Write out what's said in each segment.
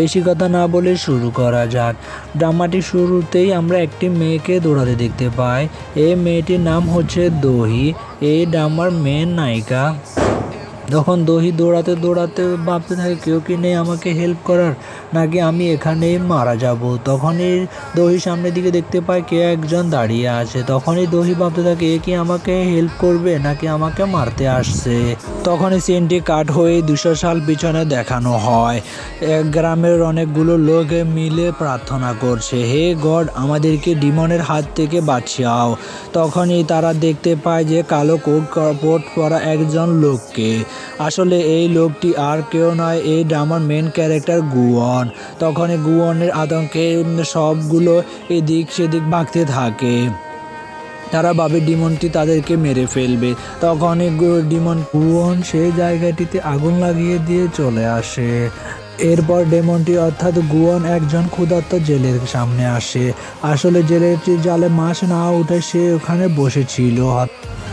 বেশি কথা না বলে শুরু করা যাক। ড্রামাটি শুরুতেই আমরা একটি মেয়েকে দৌড়াতে দেখতে পাই। এই মেয়েটির নাম হচ্ছে দহি। এই ড্রামার মেন নায়িকা। তখন দহি দৌড়াতে দৌড়াতে ভাবতে থাকে কেউ কি নেই আমাকে হেল্প করার, নাকি আমি এখানেই মারা যাব। তখনই দহি সামনের দিকে দেখতে পায় কে একজন দাঁড়িয়ে আছে। তখনই দহি ভাবতে থাকে এ কি আমাকে হেল্প করবে নাকি আমাকে মারতে আসছে। তখনই সিনটি কাট হয়ে 200 সাল পিছনে দেখানো হয়। এক গ্রামের অনেকগুলো লোক মিলে প্রার্থনা করছে, হে গড আমাদেরকে ডিমনের হাত থেকে বাঁচাও। তখনই তারা দেখতে পায় যে কালো কোট পরা একজন লোককে। আসলে এই লোকটি আর কেউ নয়, এই ড্রামার মেন ক্যারেক্টার গুয়ন। তখনই গুয়নের আতঙ্কে সবগুলো এদিক সেদিক ভাগতে থাকে। তারা ভাবে ডিমনটি তাদেরকে মেরে ফেলবে। তখনই ডিমন গুয়ন সেই জায়গাটিতে আগুন লাগিয়ে দিয়ে চলে আসে। এরপর ডেমনটি অর্থাৎ গুয়ন একজন ক্ষুধার্ত জেলের সামনে আসে। আসলে জেলেটি জালে মাছ না উঠে সে ওখানে বসেছিল।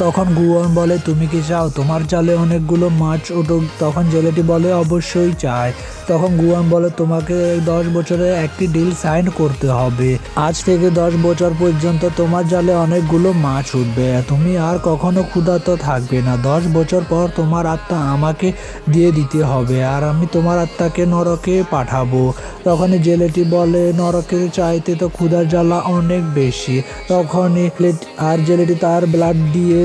তখন গুয়ন বলে তুমি কি চাও তোমার জালে অনেকগুলো মাছ উঠুক? তখন জেলেটি বলে অবশ্যই চাই। তখন গুয়ন বলে তোমাকে 10 বছরের একটি ডিল সাইন করতে হবে। আজ থেকে 10 বছর পর্যন্ত তোমার জালে অনেকগুলো মাছ উঠবে, তুমি আর কখনো ক্ষুধার্ত থাকবে না। 10 বছর পর তোমার আত্মা আমাকে দিয়ে দিতে হবে আর আমি তোমার আত্মাকে নরকে পাঠাবো। তখনই জেলেটি বলে নরকের চাইতে তো ক্ষুধার জ্বালা অনেক বেশি। তখনই আর জেলেটি তার ব্লাড দিয়ে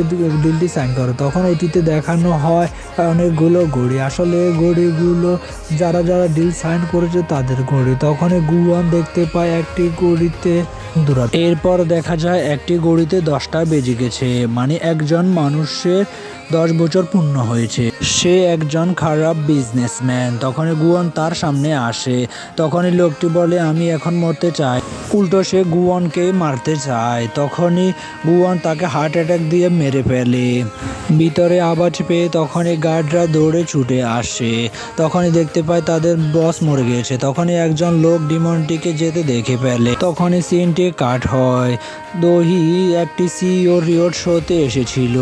ডিলটি সাইন করে। তখন এটিতে দেখানো হয় অনেকগুলো ঘড়ি। আসলে ঘড়িগুলো যারা যারা ডিল সাইন করেছে তাদের ঘড়ি। তখনই গুয়ন দেখতে পায় একটি ঘড়িতে দূরত্ব। এরপর দেখা যায় একটি ঘড়িতে 10টা বেজে গেছে, মানে একজন মানুষের 10 বছর পূর্ণ হয়েছে। সে একজন খারাপ বিজনেসম্যান। তখনই গুয়ন তার সামনে আসে। তখনই লোকটি বলে আমি এখন মরতে চাই। উল্টো সে গুয়নকে মারতে চায়। তখনই গুয়ন তাকে হার্ট অ্যাটাক দিয়ে মেরে ফেলে। ভিতরে আওয়াজ পেয়ে তখনই গার্ডরা দৌড়ে ছুটে আসে। তখনই দেখতে পায় তাদের বস মরে গিয়েছে। তখনই একজন লোক ডিমনটিকে যেতে দেখে ফেলে। তখনই সিনটি কাট হয়। দহি একটি সিইও রিওট শোতে এসেছিল।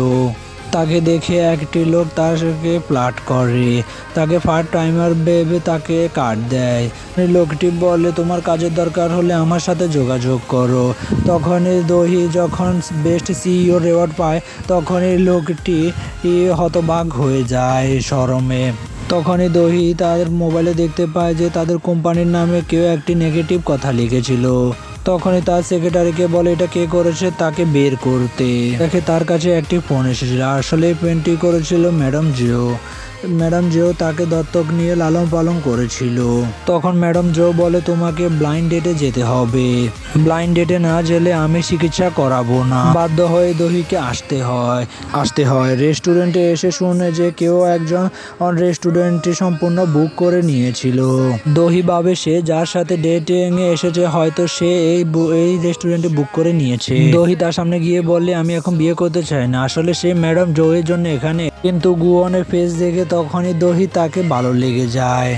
তাকে দেখে একটি লোক তাকে প্লাট করে, তাকে পার্ট টাইমার ভেবে তাকে কাট দেয়। লোকটি বলে তোমার কাজের দরকার হলে আমার সাথে যোগাযোগ করো। তখনই দহি যখন বেস্ট সিইও রেওয়ার্ড পায় তখনই লোকটি হতবাক হয়ে যায় শরমে। তখনই দহি তাদের মোবাইলে দেখতে পায় যে তাদের কোম্পানির নামে কেউ একটি নেগেটিভ কথা লিখেছিল। তখনই তার সেক্রেটারিকে বলে এটা কে করেছে তাকে বের করতে। দেখে তার কাছে একটি ফোন এসেছিল। আসলে পেনটি করেছিল ম্যাডাম জিও। ম্যাডাম জিও তাকে দত্তক নিয়ে লালন পালন করেছিল। তখন ম্যাডাম জিও বলে তোমাকে ব্লাইন্ড ডেটে যেতে হবে। ব্লাইন্ড ডেটে না গেলে আমি চিকিৎসা করাবো না। বাধ্য হয়ে দহিকে আসতে হয়। রেস্টুরেন্টে এসে শুনে যে কেউ একজন রেস্টুরেন্টটি সম্পূর্ণ বুক করে নিয়েছিল। দহি ভাবে সে যার সাথে ডেটিং এ এসেছে হয়তো সে এই রেস্টুরেন্টে বুক করে নিয়েছে। দহি তার সামনে গিয়ে বললে আমি এখন বিয়ে করতে চাই না, আসলে সে ম্যাডাম জোয়ের জন্য এখানে। কিন্তু গুয়নের ফেস দেখে তখনই দহি তাকে ভালো লেগে যায়।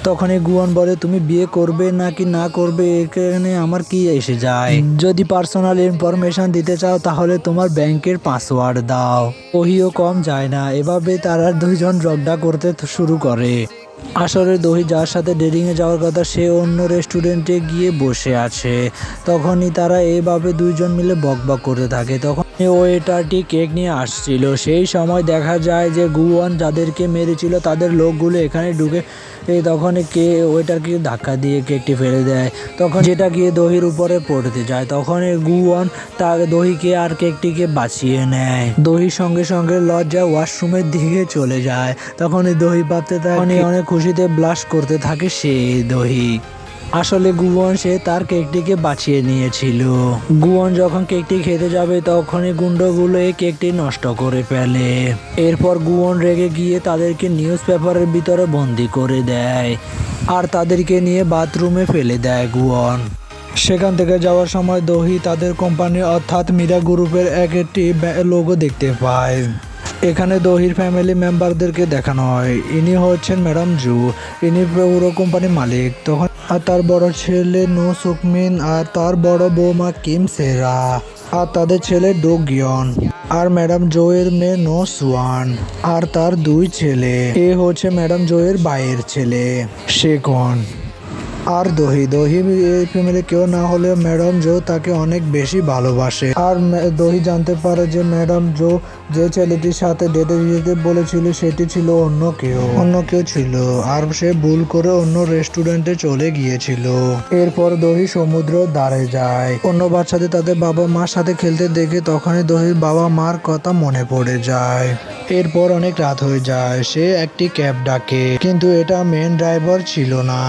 তখনই গুয়ন বলে তুমি বিয়ে করবে নাকি না করবে এখানে আমার কি এসে যায়। যদি পার্সোনাল ইনফরমেশন দিতে চাও তাহলে তোমার ব্যাংকের পাসওয়ার্ড দাও। দহিও কম যায় না। এভাবে তারা দুইজন ঝগড়া করতে শুরু করে। আসলে দহি যার সাথে ডেটিংয়ে যাওয়ার কথা সে অন্য রেস্টুরেন্টে গিয়ে বসে আছে। তখনই তারা এইভাবে দুইজন মিলে বকবক করতে থাকে। তখন ওয়েটারটি কেক নিয়ে আসছিল। সেই সময় দেখা যায় যে গুয়ন যাদেরকে মেরেছিল তাদের লোকগুলো এখানে ঢুকে তখন ওয়েটারকে ধাক্কা দিয়ে কেকটি ফেলে দেয়। তখন যেটা গিয়ে দহির উপরে পড়তে যায়। তখন গুয়ন তার দহিকে আর কেকটিকে বাঁচিয়ে নেয়। দহির সঙ্গে সঙ্গে লজ্জায় ওয়াশরুমের দিকে চলে যায়। তখনই দহি ভাবতে থাকে অনেক খুশিতে ব্লাশ করতে থাকে সে দহি। আসলে গুয়ন সে তার কেকটিকে বাঁচিয়ে নিয়েছিল। গুয়ন যখন কেকটি খেতে যাবে তখনই গুন্ডগুলো এই কেকটি নষ্ট করে ফেলে। এরপর গুয়ন রেগে গিয়ে তাদেরকে নিউজ পেপারের ভিতরে বন্দি করে দেয় আর তাদেরকে নিয়ে বাথরুমে ফেলে দেয় গুয়ন। সেখান থেকে যাওয়ার সময় দহি তাদের কোম্পানি অর্থাৎ মীরা গ্রুপের একটি লোগো দেখতে পায়। এখানে দহির ফ্যামিলি মেম্বারদেরকে দেখানো হয়। ইনি হচ্ছেন ম্যাডাম জু, ইনি পুরো কোম্পানির মালিক। তখন আর তার বড় ছেলে নো সুকমিন আর তার বড় বৌমা কিম সেরা আর তাদের ছেলে ডো গিয়ন আর ম্যাডাম জোয়ের মেয়ে নো সুয়ান আর তার 2 ছেলে। এ হচ্ছে ম্যাডাম জোয়ের ভাইয়ের ছেলে শেকন। আর দহি দহি এই ফ্যামিলি কেউ না হলে ম্যাডাম জো তাকে অনেক বেশি ভালোবাসে। আর দহি জানতে পারে যে ম্যাডাম জো যে ছেলেটির সাথে ডেটে যেতে বলেছিল সেটি ছিল অন্য কেউ ছিল, আর সে ভুল করে অন্য রেস্টুরেন্টে চলে গিয়েছিল। এরপর দহি সমুদ্র ধারে যায়। অন্য বাচ্চাদের তাদের বাবা মার সাথে খেলতে দেখে তখনই দহির বাবা মার কথা মনে পড়ে যায়। এরপর অনেক রাত হয়ে যায়। সে একটি ক্যাব ডাকে, কিন্তু এটা মেন ড্রাইভার ছিল না।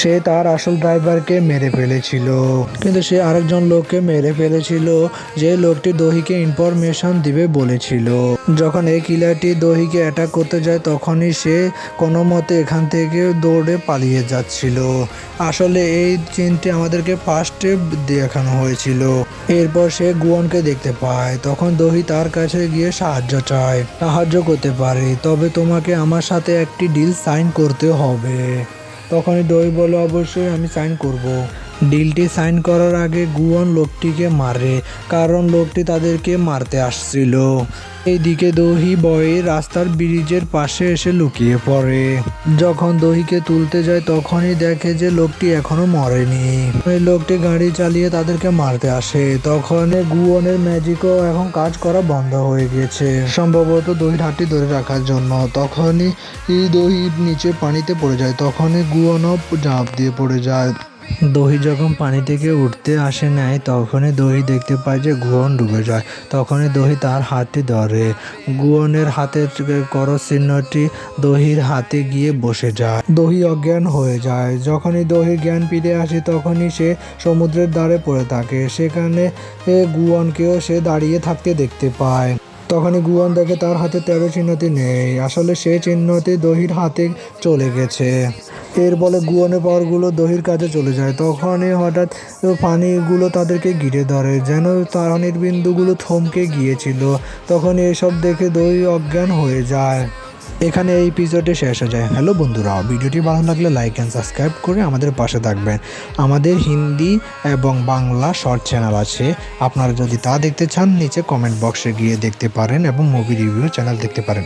সে তার আসল ড্রাইভারকে মেরে ফেলেছিল, কিন্তু সে আরেকজন লোককে মেরে ফেলেছিল যে লোকটি দহিকে ইনফরমেশন দিবে বলেছিল। যখন এই কিলারটি দহিকে অ্যাটাক করতে যায় তখনই সে কোনো মতে এখান থেকে দৌড়ে পালিয়ে যাচ্ছিল। আসলে এই চিনটি আমাদেরকে ফার্স্টে দেখানো হয়েছিল। এরপর সে গুয়নকে দেখতে পায়। তখন দহি তার কাছে গিয়ে সাহায্য করতে পারে, তবে তোমাকে আমার সাথে একটি ডিল সাইন করতে হবে। তখনই দহি বলে অবশ্যই আমি সাইন করব। ডিলটি সাইন করার আগে গুয়ন লোকটিকে মারে, কারণ লোকটি তাদেরকে মারতে আসছিল। এইদিকে দহি ভয়ে রাস্তার ব্রিজের পাশে এসে লুকিয়ে পড়ে। যখন দহিকে তুলতে যায় তখনই দেখে যে লোকটি এখনো মরেনি। এই লোকটি গাড়ি চালিয়ে তাদেরকে মারতে আসে। তখন গুয়নের ম্যাজিকও এখন কাজ করা বন্ধ হয়ে গেছে, সম্ভবত দহির হাতটি ধরে রাখার জন্য। তখনই দহি নিচে পানিতে পড়ে যায়। তখনই গুয়নও ঝাঁপ দিয়ে পড়ে যায়। দহি যখন পানি থেকে উঠতে আসে নেয় তখনই দহি দেখতে পায় যে গুয়ন ডুবে যায়। তখনই দহি তার হাতটি ধরে। গুয়নের হাতের করস চিহ্নটি দহির হাতে গিয়ে বসে যায়। দহি অজ্ঞান হয়ে যায়। যখনই দহির জ্ঞান ফিরে আসে তখনই সে সমুদ্রের ধারে পড়ে থাকে। সেখানে গুয়নকেও সে দাঁড়িয়ে থাকতে দেখতে পায়। তখনই গুয়ন দেখে তার হাতে 13 চিহ্নটি নেই। আসলে সেই চিহ্নটি দহির হাতে চলে গেছে। এর ফলে গুয়নের পাওয়ারগুলো দহির কাছে চলে যায়। তখনই হঠাৎ পানিগুলো তাদেরকে ঘিরে ধরে, যেন পানির বিন্দুগুলো থমকে গিয়েছিল। তখন এসব দেখে দহি অজ্ঞান হয়ে যায়। এখানে এই এপিসোডে শেষ হয়ে যায়। হ্যালো বন্ধুরা, ভিডিওটি ভালো লাগলে লাইক অ্যান্ড সাবস্ক্রাইব করে আমাদের পাশে থাকবেন। আমাদের হিন্দি এবং বাংলা শর্ট চ্যানেল আছে, আপনারা যদি তা দেখতে চান নিচে কমেন্ট বক্সে গিয়ে দেখতে পারেন এবং মুভি রিভিউ চ্যানেল দেখতে পারেন।